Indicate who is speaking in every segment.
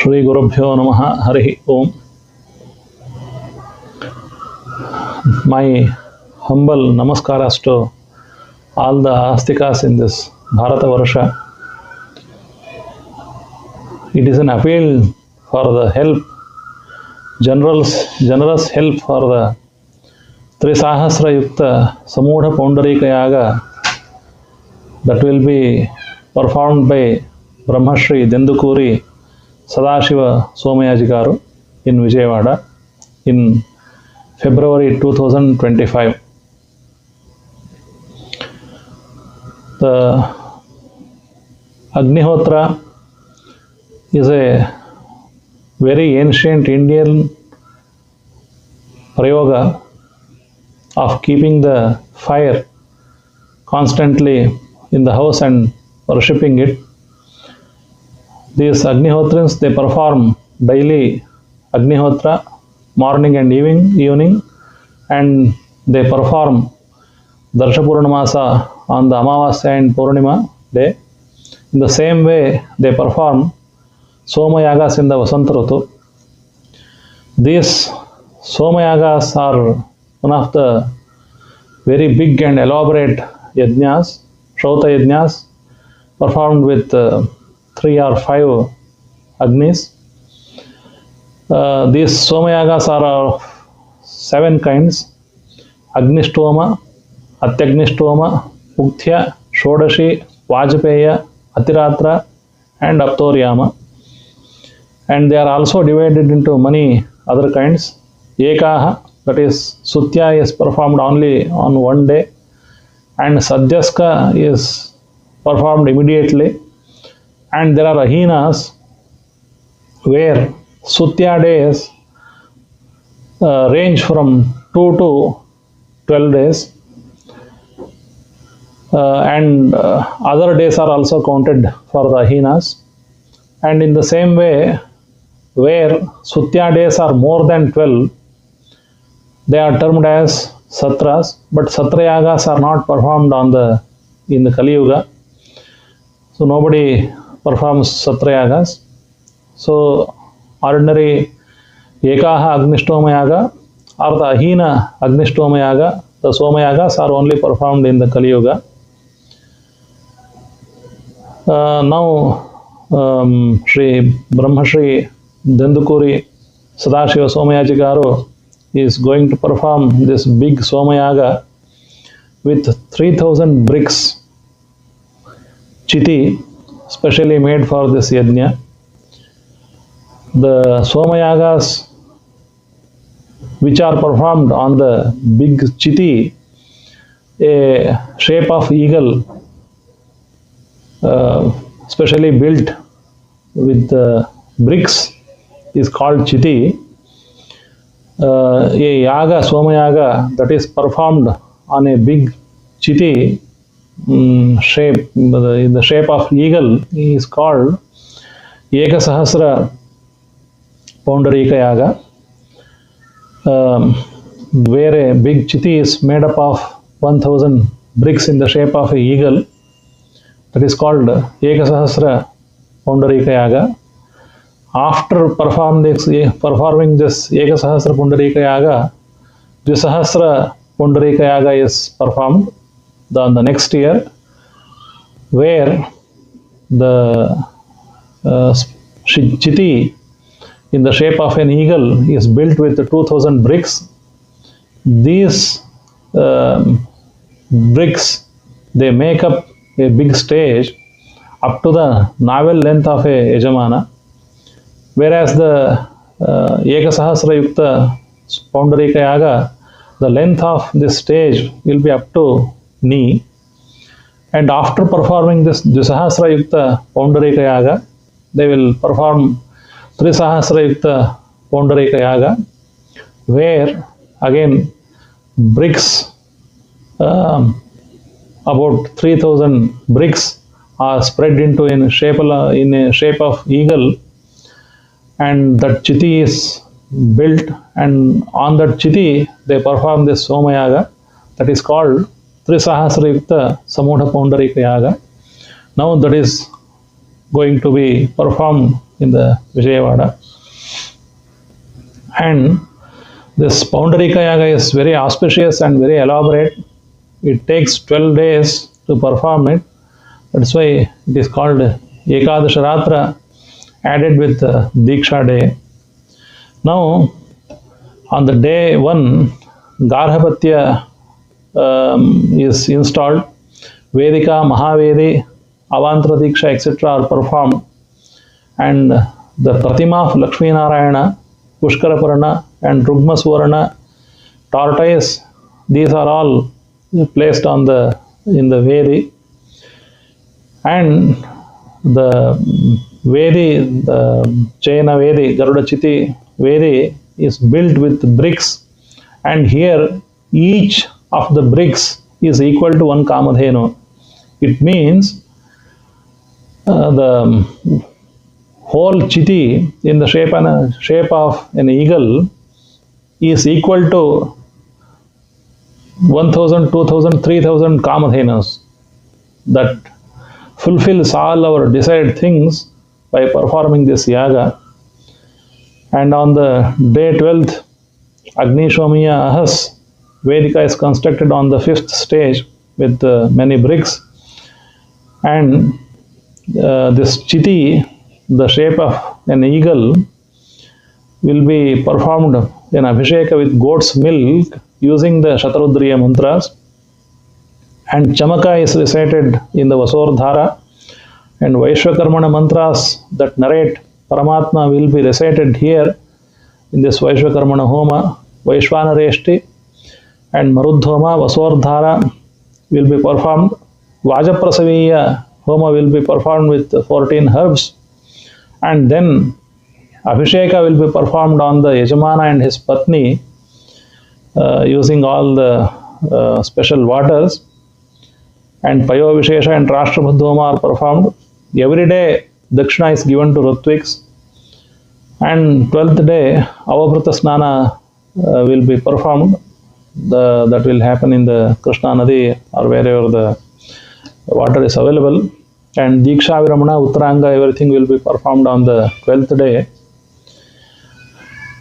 Speaker 1: Shri Gurubhyo Namaha Harihi Om. My humble namaskaras to all the astikas in this Bharata Varsha. It is an appeal for the help, generous help for the Trisahasra Yukta Samudha Pundarika Yaga that will be performed by Brahmashri Dendukuri Sadashiva Somayaji Garu in Vijayawada in February 2025. The Agnihotra is a very ancient Indian prayoga of keeping the fire constantly in the house and worshipping it. These Agnihotrins, they perform daily Agnihotra morning and evening, and they perform Darsha Purnamasa on the Amavasya and Purnima day. In the same way, they perform Somayagas in the Vasanta Ritu. These Somayagas are one of the very big and elaborate yajnas, Shrauta yajnas, performed with 3 or 5 Agnis. These Somayagas are of 7 kinds: Agnishtoma, Atyagnishtoma, Ukthya, Shodashi, Vajpayeya, Atiratra, and Aptoryama. And they are also divided into many other kinds. Ekaha, that is, Sutya is performed only on one day, and Sadhyaska is performed immediately. And there are Ahinas where Sutya days range from 2 to 12 days, and other days are also counted for the Ahinas. And in the same way, where Sutya days are more than 12, they are termed as Satras, but Satrayagas are not performed in the Kali Yuga. So nobody performs Satrayagas. So ordinary Ekaha Agnishtoma Yaga or the Ahina Agnishtoma Yaga, the Somayagas are only performed in the Kali Yuga. Now Sri Brahmashri Dendukuri Sadashiva Somayaji Garu is going to perform this big Somayaga with 3000 bricks chiti, specially made for this yajna. The Somayagas which are performed on the big chiti, a shape of eagle, specially built with bricks, is called chiti. A yaga, Somayaga, that is performed on a big chiti shape, in the shape of eagle, is called Ekasahasra Pundarika Yaga, where a big chiti is made up of 1000 bricks in the shape of an eagle. That is called Ekasahasra Pundarika Yaga. After performing this Ekasahasra Pundarika Yaga, Dvisahasra Pundarika Yaga is performed the next year, where the chiti in the shape of an eagle is built with 2000 bricks. These bricks, they make up a big stage up to the navel length of a Yajamana, whereas the Ekasahasra Yukta Pundarika Yaga, the length of this stage will be up to knee. And after performing this Dvisahasra Yukta Pundarika Yaga, they will perform Trisahasra Yukta Pundarika Yaga, where again bricks, about 3000 bricks are spread into in a shape of eagle, and that chiti is built, and on that chiti they perform this Somayaga, that is called Trisahasra Yukta Samudha Pundarika Yaga. Now that is going to be performed in the Vijayawada. And this Poundarika Yaga is very auspicious and very elaborate. It takes 12 days to perform it. That's why it is called Ekadasha Ratra, added with Diksha day. Now, on the day 1, Garhapatya is installed. Vedika, Mahavedi, Avantra Diksha, etc. are performed. And the Pratima of Lakshmi Narayana, Pushkaraparana and Rugma Suvarna, tortoise, these are all placed on in the Vedi. And the Vedi, the Chaina Vedi, Garuda Chiti Vedi is built with bricks, and here each of the bricks is equal to one Kamadhenu. It means the whole Chiti in the shape of an eagle is equal to 1,000, 2,000, 3,000 Kamadhenus that fulfills all our desired things by performing this yaga. And on the day 12th, Agni Shomiya Ahas, Vedika is constructed on the 5th stage with many bricks. And this Chiti, the shape of an eagle, will be performed in Abhisheka with goat's milk using the Shatarudriya mantras. And Chamaka is recited in the Vasordhara, and Vaishvakarmana mantras that narrate Paramatma will be recited here in this Vaishvakarmana Homa. Vaishvanareshti and Marudhoma, Vasordhara will be performed. Vajaprasaviya Homa will be performed with 14 herbs, and then Abhisheka will be performed on the Yajamana and his Patni using all the special waters. And Payo Vishesha and Rashtrabhuddhoma are performed. Every day, Dakshina is given to Ritviks. And 12th day, Avabrata Snana will be performed. That will happen in the Krishna Nadi or wherever the water is available. And Diksha Viramana, Uttaranga, everything will be performed on the 12th day.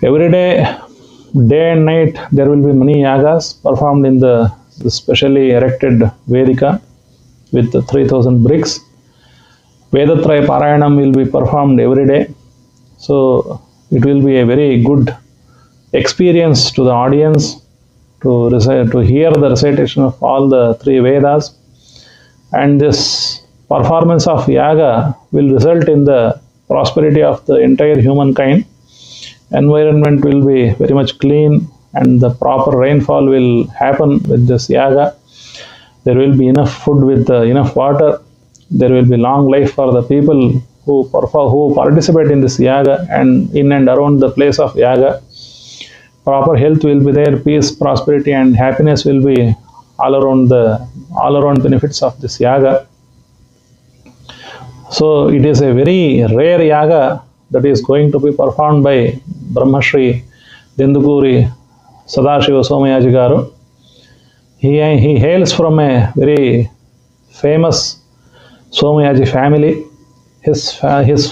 Speaker 1: Every day, day and night, there will be many yagas performed in the specially erected Vedika with 3,000 bricks. Vedatraya Parayanam will be performed every day. So it will be a very good experience to the audience to hear the recitation of all the 3 Vedas. And this performance of yaga will result in the prosperity of the entire humankind. Environment will be very much clean, and the proper rainfall will happen with this yaga. There will be enough food with enough water. There will be long life for the people who participate in this yaga and in and around the place of yaga. Proper health will be there, peace, prosperity and happiness will be all around benefits of this yaga. So it is a very rare yaga that is going to be performed by Brahmashri Dendukuri Sadashiva Somayaji Garu. He hails from a very famous Somayaji family. His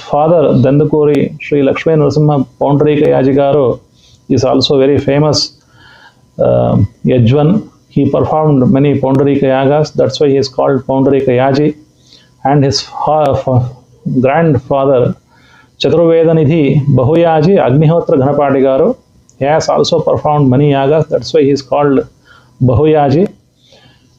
Speaker 1: father Dendukuri Sri Lakshmi Narasimha Poundarika Yaji Garu is also very famous Yajvan. He performed many Poundarika Yagas. That's why he is called Poundarika Yaji. And his grandfather Chaturvedanidhi Bahuyaji Agnihotra Ghanapati Garu, he has also performed many yagas. That's why he is called Bahuyaji.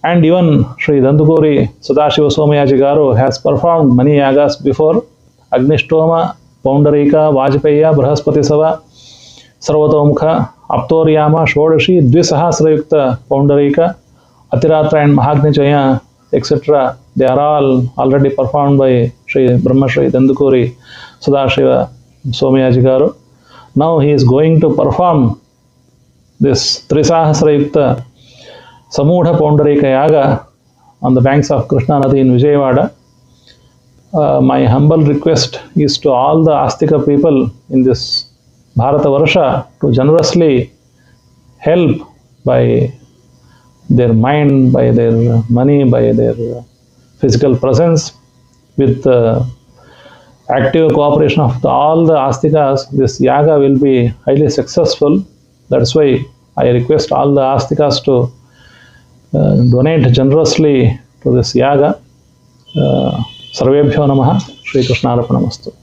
Speaker 1: And even Sri Dandukuri Sadashiva Somayaji Garu has performed many yagas before. Agnishtoma, Poundarika, Vajpaya, Brahaspati Sava, Sarvatomukha, Aptoryama, Shodashi, Dvisahasrayukta, Poundarika, Atiratra and Mahagnichaya, etc. They are all already performed by Sri Brahmashri Dandukuri Sadashiva Somayaji Garu. Now he is going to perform this Trisahasrayukta Samudha Poundarika Yaga on the banks of Krishna Nadi in Vijayawada. My humble request is to all the Astika people in this Bharata Varsha to generously help by their mind, by their money, by their physical presence with active cooperation of all the astikas, this yaga will be highly successful. That's why I request all the astikas to donate generously to this yaga. Sarvebhyo Namaha. Shri Krishnarpanamastu.